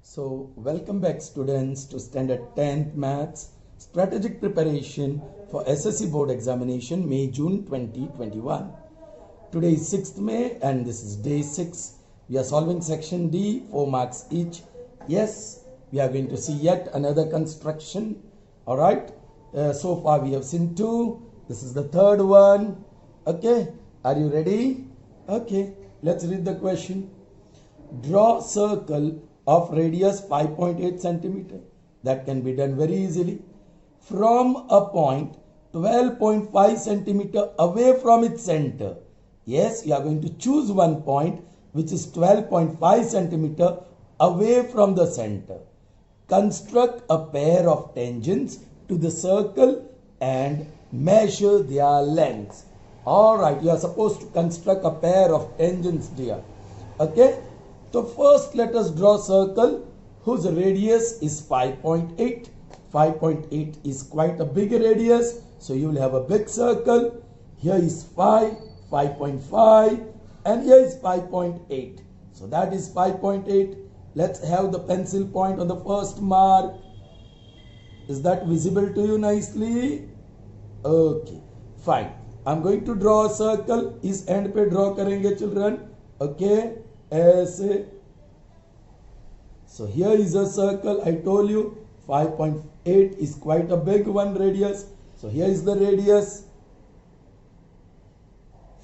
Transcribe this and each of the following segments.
So, welcome back students to standard 10th maths strategic preparation for SSC board examination May June 2021. Today is 6th May and this is day 6. We are solving section D, 4 marks each. Yes, we are going to see yet another construction. All right. So far we have seen 2. This is the third one. Okay. Are you ready? Okay. Let's read the question. Draw circle of radius 5.8 centimeter. That can be done very easily. From a point 12.5 centimeter away from its center. Yes, you are going to choose one point which is 12.5 centimeter away from the center. Construct a pair of tangents to the circle and measure their lengths. Alright, you are supposed to construct a pair of tangents dear. Okay. So first let us draw a circle whose radius is 5.8. 5.8 is quite a big radius. So you will have a big circle. Here is 5, 5.5 and here is 5.8. So that is 5.8. Let's have the pencil point on the first mark. Is that visible to you nicely? Okay, fine. I'm going to draw a circle. इस end पे draw करेंगे children. Okay. ऐसे. So here is a circle. I told you 5.8 is quite a big one radius. So here is the radius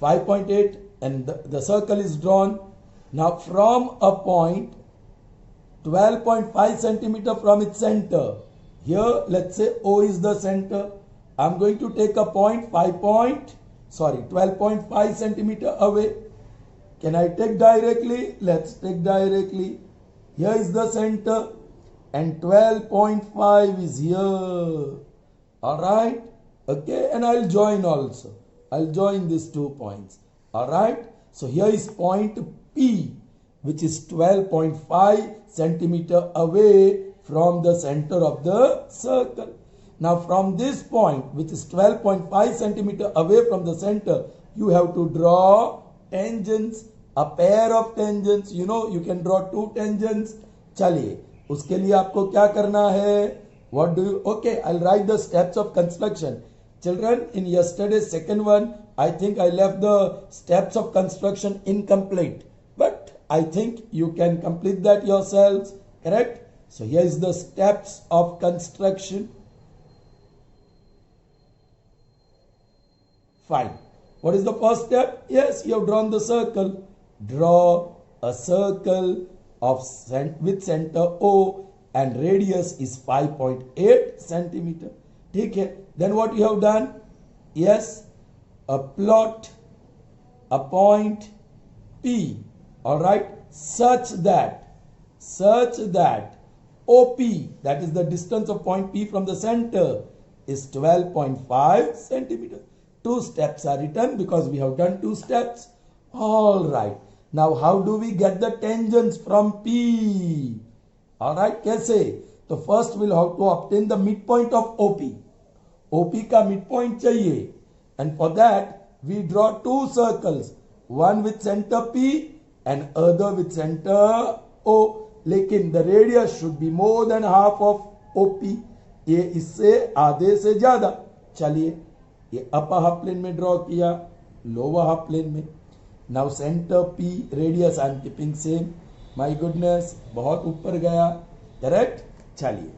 5.8 and the circle is drawn. Now from a point 12.5 centimeter from its center. Here let's say O is the center. I'm going to take a point 12.5 centimeter away. Can I take directly? Let's take directly. Here is the center and 12.5 is here. Alright. Okay. And I'll join also. I'll join these 2 points. Alright. So here is point P which is 12.5 centimeter away from the center of the circle. Now from this point which is 12.5 centimeter away from the center, you have to draw tangents. A pair of tangents, you know, you can draw 2 tangents. चलिए, उसके लिए आपको क्या करना है? What do you? Okay, I'll write the steps of construction. Children, in yesterday's second one, I think I left the steps of construction incomplete. But I think you can complete that yourselves. Correct? So here is the steps of construction. Fine. What is the first step? Yes, you have drawn the circle. Draw a circle with center O and radius is 5.8 centimeter. Okay. Then what you have done? Yes, plot a point P. Alright, such that OP, that is the distance of point P from the center, is 12.5 centimeter. 2 steps are written because we have done 2 steps. Alright. Now how do we get the tangents from P? Alright, कैसे? तो first we'll have to obtain the midpoint of OP. OP का midpoint चाहिए. And for that we draw 2 circles. One with center P and other with center O. लेकिन the radius should be more than half of OP. ये इससे आधे से ज़्यादा. चलिए, ये upper half plane में draw किया, lower half plane में. Now center P, radius I am keeping same. My goodness, बहुत ऊपर गया. Correct? चलिए.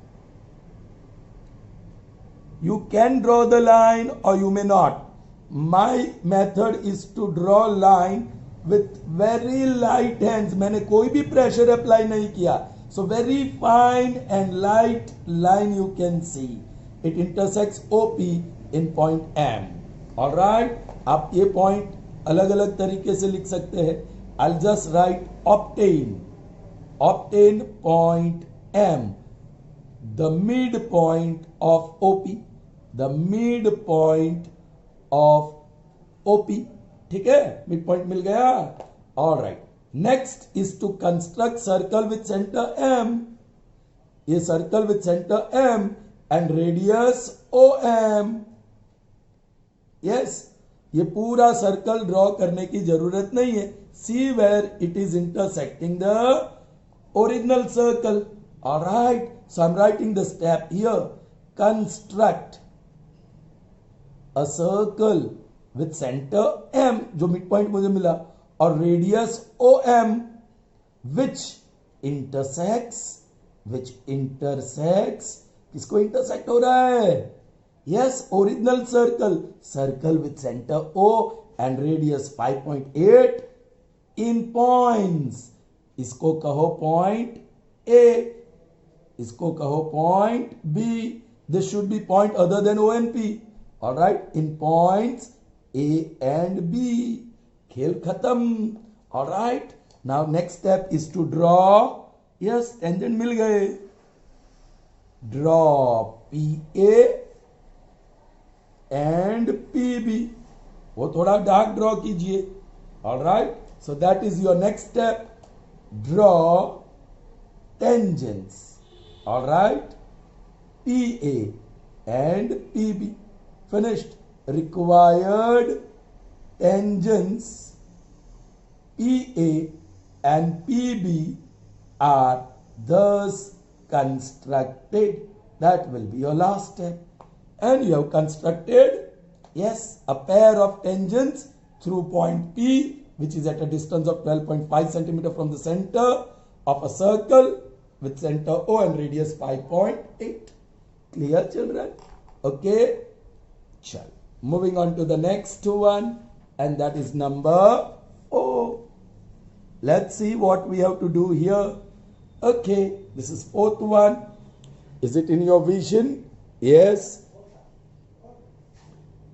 You can draw the line or you may not. My method is to draw line with very light hands. मैंने कोई भी pressure apply नहीं किया. So very fine and light line you can see. It intersects OP in point M. Alright? आप ये point अलग अलग तरीके से लिख सकते हैं. I'll just write obtain point M, the midpoint of OP, the midpoint of OP. ठीक है? Midpoint मिल गया. Alright. Next is to construct circle with center M. ये circle with center M and radius OM. Yes. ये पूरा circle draw करने की जरूरत नहीं है. See where it is intersecting the original circle. All right. So I'm writing the step here. Construct a circle with center M, जो midpoint मुझे मिला, और radius OM, which intersects, किसको intersect हो रहा है? Yes, original circle with center O and radius 5.8 in points. इसको कहो point A, इसको कहो point B. This should be point other than O and P. All right, in points A and B. खेल खत्म. All right. Now next step is to draw. Yes, tangent मिल गए. Draw PA and PB. वो थोड़ा dark draw कीजिए. All right. So that is your next step. Draw tangents. All right. PA and PB. Finished. Required tangents PA and PB are thus constructed. That will be your last step. And you have constructed, yes, a pair of tangents through point P, which is at a distance of 12.5 centimeter from the center of a circle with center O and radius 5.8. Clear, children? Okay. Chal. Moving on to the next one, and that is number O. Let's see what we have to do here. Okay, this is fourth one. Is it in your vision? Yes.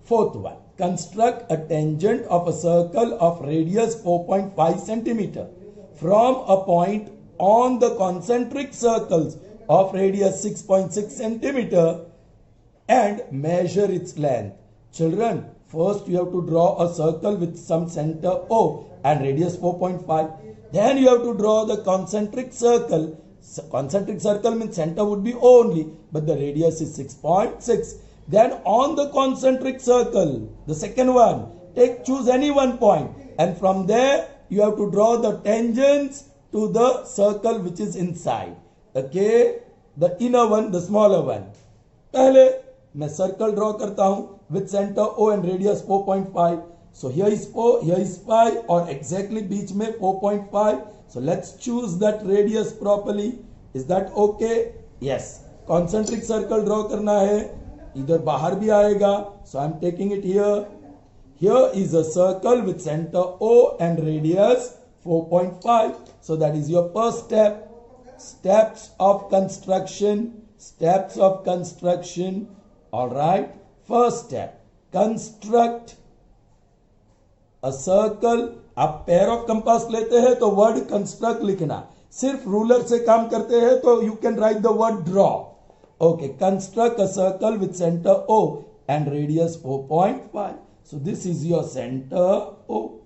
Fourth one. Construct a tangent of a circle of radius 4.5 centimeter from a point on the concentric circles of radius 6.6 centimeter and measure its length. Children, first you have to draw a circle with some center O and radius 4.5. Then you have to draw the concentric circle. Concentric circle means center would be O only, but the radius is 6.6. Then on the concentric circle, the second one, choose any one point, and from there you have to draw the tangents to the circle which is inside. Okay, the inner one, the smaller one. पहले मैं circle draw करता हूं with centre O and radius 4.5. So here is 4, here is 5, और exactly बीच में 4.5. So let's choose that radius properly. Is that okay? Yes. Concentric circle draw करना है, इधर बाहर भी आएगा. So I'm taking it here. Here is a circle with center O and radius 4.5. So that is your first step. Steps of construction. All right. First step. Construct a circle. आप pair of compass लेते हैं तो word construct लिखना. सिर्फ ruler से काम करते हैं तो you can write the word draw. Okay, construct a circle with centre O and radius 4.5. So this is your center O.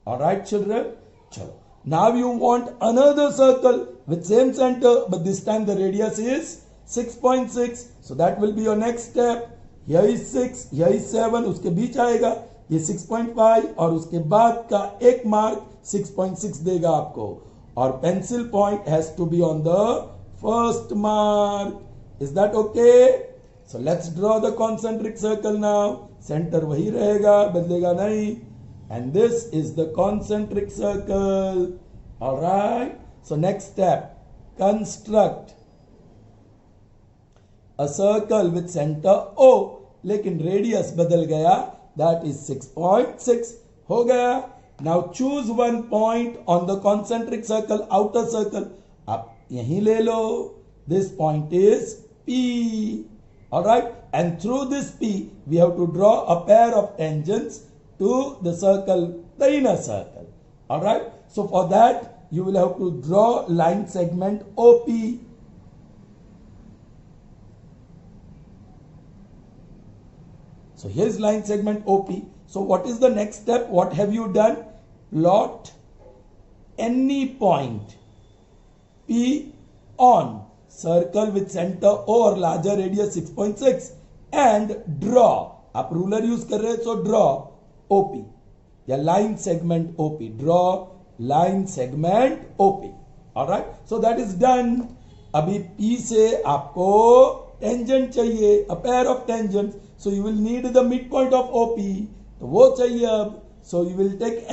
All right, children. Chalo. Now you want another circle with same center, but this time the radius is 6.6. So that will be your next step. Here is 6, here is 7, उसके बीच आएगा ये 6.5 और उसके बाद का एक mark 6.6 देगा आपको. और pencil point has to be on the first mark. Is that okay? So let's draw the concentric circle now. Center वही रहेगा, बदलेगा नहीं. And this is the concentric circle. All right. So next step, construct a circle with center O, लेकिन radius बदल गया, that is 6.6 हो गया. Now choose one point on the concentric circle, outer circle. आप यहीं ले लो. This point is P. All right. And through this P, we have to draw a pair of tangents to the circle, the inner circle. All right. So for that, you will have to draw line segment OP. So here's line segment OP. So what is the next step? What have you done? Plot any point P on circle with center O और larger radius 6.6 and draw. आप ruler use कर रहे हैं, so draw OP या line segment OP. Draw line segment OP. All right. So that is done. अभी P से आपको tangent चाहिए, a pair of tangent, so you will need the mid point of OP, तो वो चाहिए अब, so you will take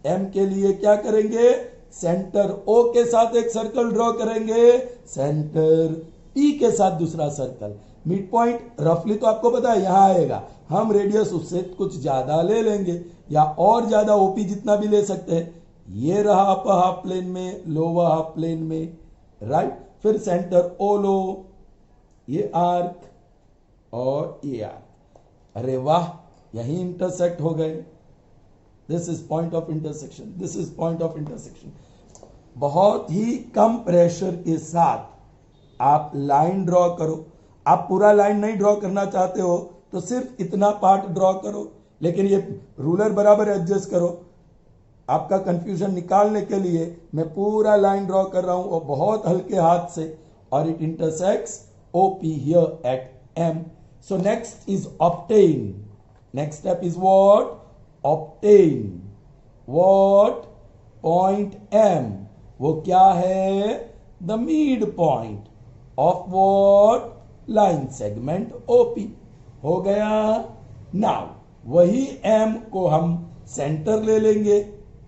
M के लिए क्या करेंगे, सेंटर O के साथ एक सर्कल ड्रॉ करेंगे, सेंटर P के साथ दूसरा सर्कल, मिड पॉइंट रफली तो आपको पता है यहां आएगा, हम रेडियस उससे कुछ ज्यादा ले लेंगे या और ज्यादा OP जितना भी ले सकते हैं, ये रहा अपर हाफ प्लेन में, लोअर हाफ प्लेन में, राइट। फिर सेंटर O लो, ये आर्क और ये आर्क, अरे वाह, यही इंटरसेक्ट हो गए, this is point of intersection, this is point of intersection. बहुत ही कम प्रेशर के साथ आप लाइन ड्रॉ करो, आप पूरा लाइन नहीं ड्रॉ करना चाहते हो तो सिर्फ इतना पार्ट ड्रॉ करो, लेकिन ये रूलर बराबर एडजस्ट करो, आपका कंफ्यूजन निकालने के लिए मैं पूरा लाइन ड्रॉ कर रहा हूं और बहुत हल्के हाथ से, और it intersects OP here at M. So next is obtain. Next step is what? Obtain. What? Point M. वो क्या है? The midpoint of what? Line segment OP. हो गया? Now वही M को हम सेंटर ले लेंगे,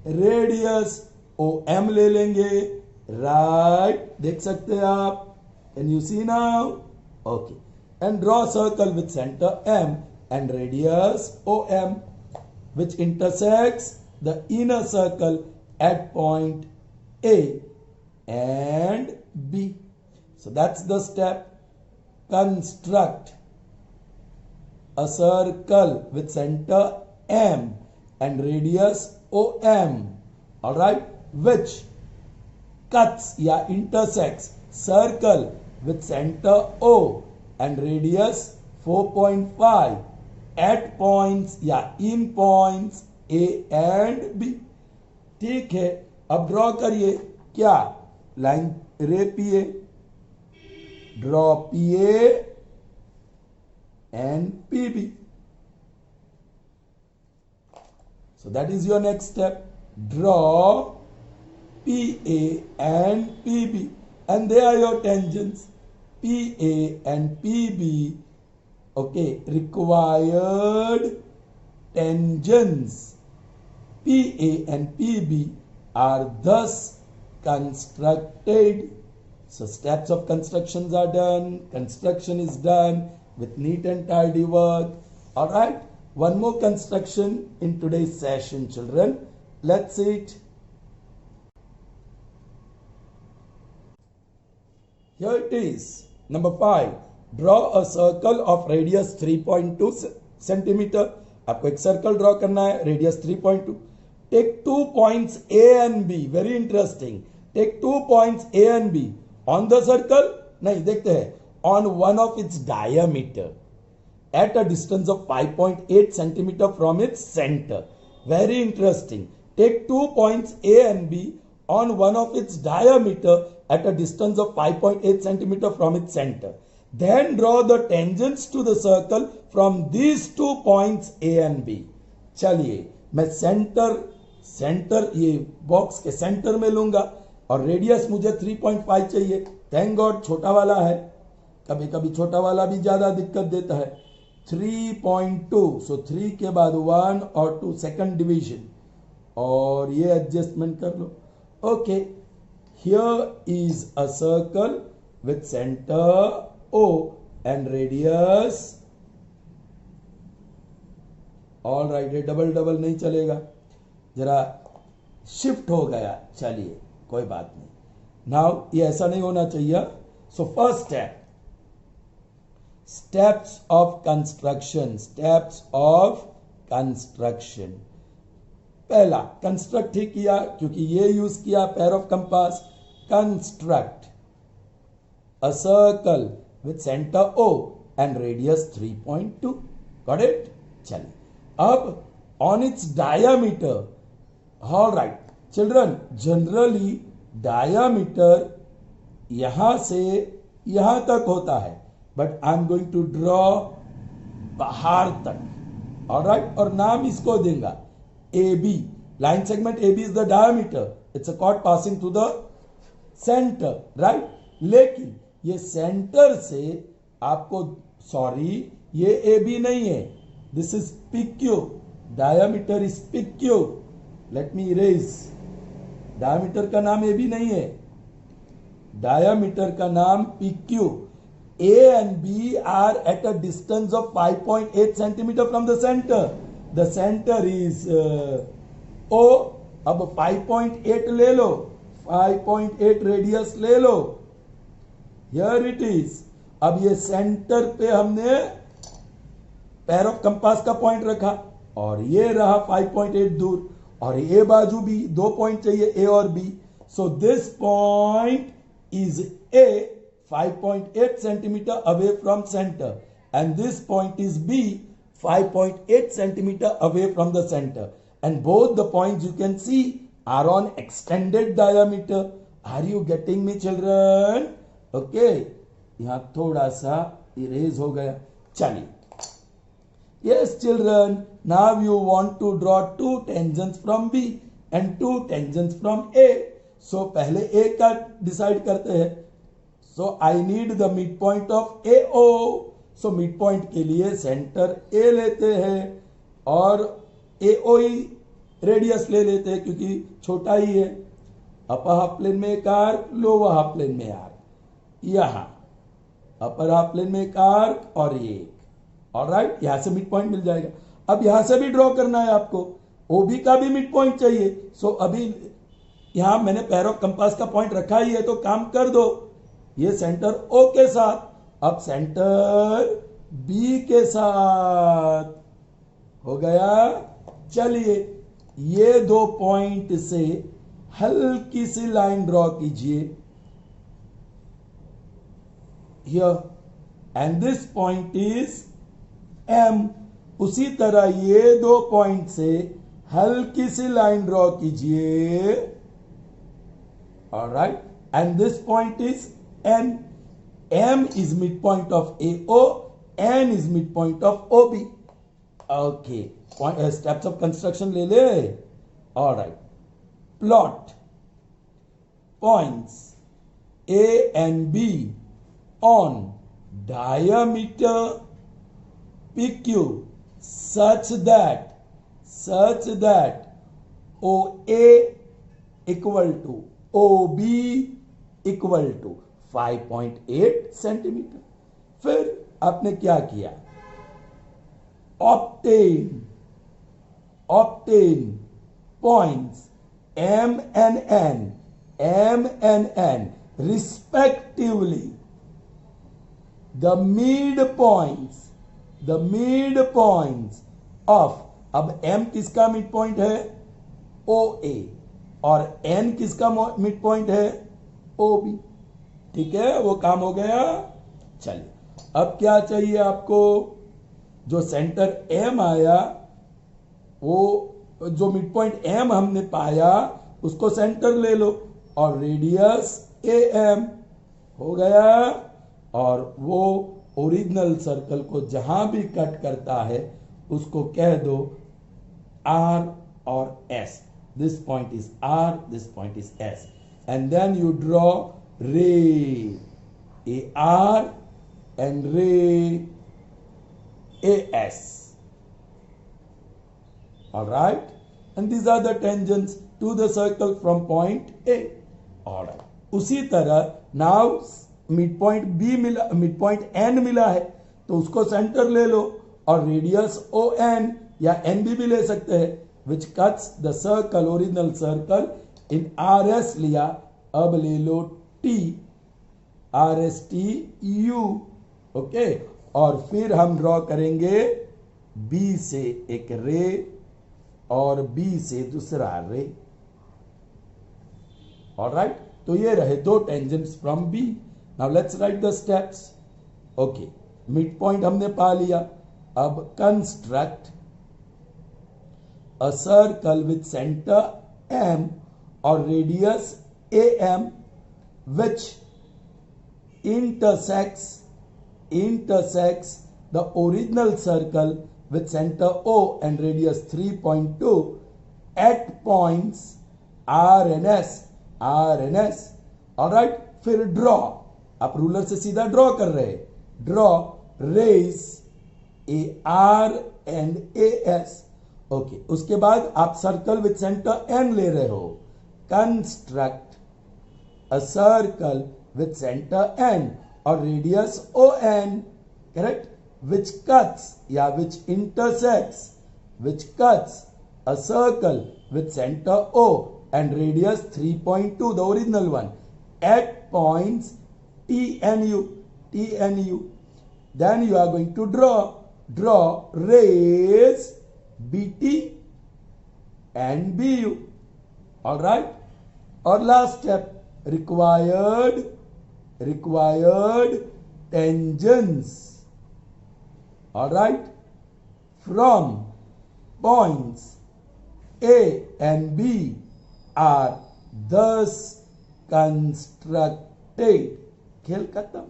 रेडियस OM ले लेंगे, राइट, देख सकते हैं आप, can you see now? Okay, and draw a circle with center M and radius OM, which intersects the inner circle at point A and B. So that's the step. Construct a circle with center M and radius OM, all right, which cuts या intersects circle with center O and radius 4.5 at points या in points A and B. ठीक है, अब draw करिए, क्या line रे PA, draw PA and PB. So that is your next step. Draw PA and PB, and they are your tangents. PA and PB, okay, required tangents. PA and PB are thus constructed. So steps of constructions are done. Construction is done with neat and tidy work. All right. One more construction in today's session, children. Let's see it. Here it is. Number 5. Draw a circle of radius 3.2 centimeter. आपको एक circle draw करना है, radius 3.2. Take 2 points A and B. Very interesting. Take 2 points A and B on the circle. नहीं, देखते हैं. On one of its diameter at a distance of 5.8 centimeter from its center. Very interesting. Take 2 points A and B on one of its diameter at a distance of 5.8 centimeter from its center. Then draw the tangents to the circle from these 2 points A and B. चलिए, मैं centre ये box के centre में लूंगा और radius मुझे 3.5 चाहिए. Thank God छोटा वाला है, कभी कभी छोटा वाला भी ज्यादा दिक्कत देता है. 3.2, सो 3 के बाद 1 और 2 सेकंड डिवीजन, और ये एडजस्टमेंट कर लो. Okay, here is a circle with centre O and radius. All right, ये डबल नहीं चलेगा, जरा शिफ्ट हो गया, चलिए कोई बात नहीं. नाउ ये ऐसा नहीं होना चाहिए. So first step, steps of construction. पहला कंस्ट्रक्ट ही किया क्योंकि ये यूज किया pair of compass. Construct a circle with center O and radius 3.2. Got it? चलिए, अब on its diameter. All right, children, generally diameter यहां से यहां तक होता है, but I'm going to draw बाहर तक. All right, और नाम इसको देंगे AB. Line segment AB is the diameter. It's a chord passing through the center, right? लेकिन ये सेंटर से आपको, सॉरी, ये ए बी नहीं है, this is PQ, diameter is PQ, let me erase, diameter का नाम ए बी नहीं है, डायमीटर का नाम PQ. A and B are at a distance of 5.8 centimeter from the center. The center is O. अब 5.8 ले लो, 5.8 रेडियस ले लो, here it is. अब ये सेंटर पे हमने पैर ऑफ कंपास का पॉइंट रखा और ये रहा 5.8 दूर, और ए बाजू भी 2 पॉइंट चाहिए, ए और B. So this point is A, 5.8 centimeter away from center, and this point is B, 5.8 centimeter away from the center, and both the points you can see are on extended diameter. Are you getting me, children? Okay, यहां थोड़ा सा erase हो गया. चलिए, yes children, now you want to draw two tangents from B and two tangents from A. सो पहले ए का decide करते हैं. So I need the mid point of A O. So midpoint के लिए सेंटर ए लेते हैं और ए ओ ही रेडियस ले लेते हैं क्योंकि छोटा ही है. अपर हाफ प्लेन में एक आर्क, लोअर हाफ प्लेन में आर्क, यहां अपर हाफ प्लेन में एक आर्क और ये एक. ऑलराइट, यहां से मिड पॉइंट मिल जाएगा. अब यहां से भी ड्रॉ करना है आपको, ओबी का भी मिड पॉइंट चाहिए. सो अभी यहां मैंने पैर ऑफ कंपास का पॉइंट रखा ही है तो काम कर दो, ये सेंटर ओ के साथ, अब सेंटर बी के साथ हो गया. चलिए, ये दो पॉइंट से हल्की सी लाइन ड्रॉ कीजिए here, and this point is M. उसी तरह ये दो पॉइंट से हल्की सी लाइन ड्रॉ कीजिए. All right, and this point is N. M is midpoint of AO, N is midpoint of OB. Okay, steps of construction ले ले. All right, plot points A and B on diameter PQ such that OA equal to OB equal to 5.8 centimetre. फिर आपने क्या किया, obtain points M and N respectively. The midpoints of, अब M किसका mid point है, OA, और N किसका mid point है, OB. ठीक है, वो काम हो गया. चलिए, अब क्या चाहिए आपको, जो सेंटर M आया, वो जो मिड पॉइंट M हमने पाया उसको सेंटर ले लो और रेडियस AM हो गया. और वो ओरिजिनल सर्कल को जहां भी कट करता है उसको कह दो R और S. This point is R, this point is S. And then you draw ray AR and ray AS. Alright? And these are the tangents to the circle from point A. Alright. उसी तरह now mid point B मिला, mid point N मिला है तो उसको centre ले लो और radius ON या NB भी ले सकते हैं, which cuts the circle, original circle in RS लिया, अब ले लो T, RST U. ओके, और फिर हम ड्रॉ करेंगे B से एक रे और B से दूसरा रे. ऑलराइट, तो ये रहे दो tangents from B. Now let's write the steps. Okay, mid point हमने पा लिया. अब construct a circle with center M or radius AM which intersects the original circle with center O and radius 3.2 at points R and S. All right, फिर draw आप ruler से सीधा draw कर रहे हैं, draw rays A R and A S. Okay, उसके बाद आप सर्कल विथ सेंटर एन ले रहे हो, construct a circle with center n or radius on, correct, which cuts which intersects a circle with center o and radius 3.2, the original one, at points t and u. Then you are going to draw rays bt and bu. All right, or last step, required tangents. All right, from points A and B are thus constructed. खेल खत्म.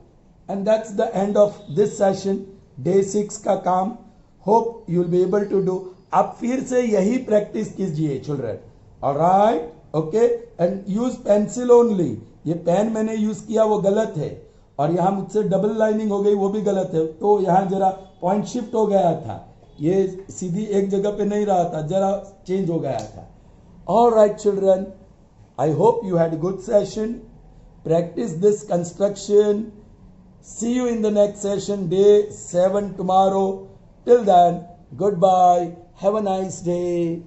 And that's the end of this session, day 6 का काम. Hope you will be able to do. आप फिर से यही practice कीजिए children. All right, okay, and use pencil only. ये पेन मैंने यूज किया वो गलत है, और यहां मुझसे डबल लाइनिंग हो गई वो भी गलत है, तो यहां जरा पॉइंट शिफ्ट हो गया था, ये सीधी एक जगह पे नहीं रहा था, जरा चेंज हो गया था. All right children, I hope you had good session. Practice this construction. See you in the next session, day 7 tomorrow. Till then, goodbye. Have a nice day.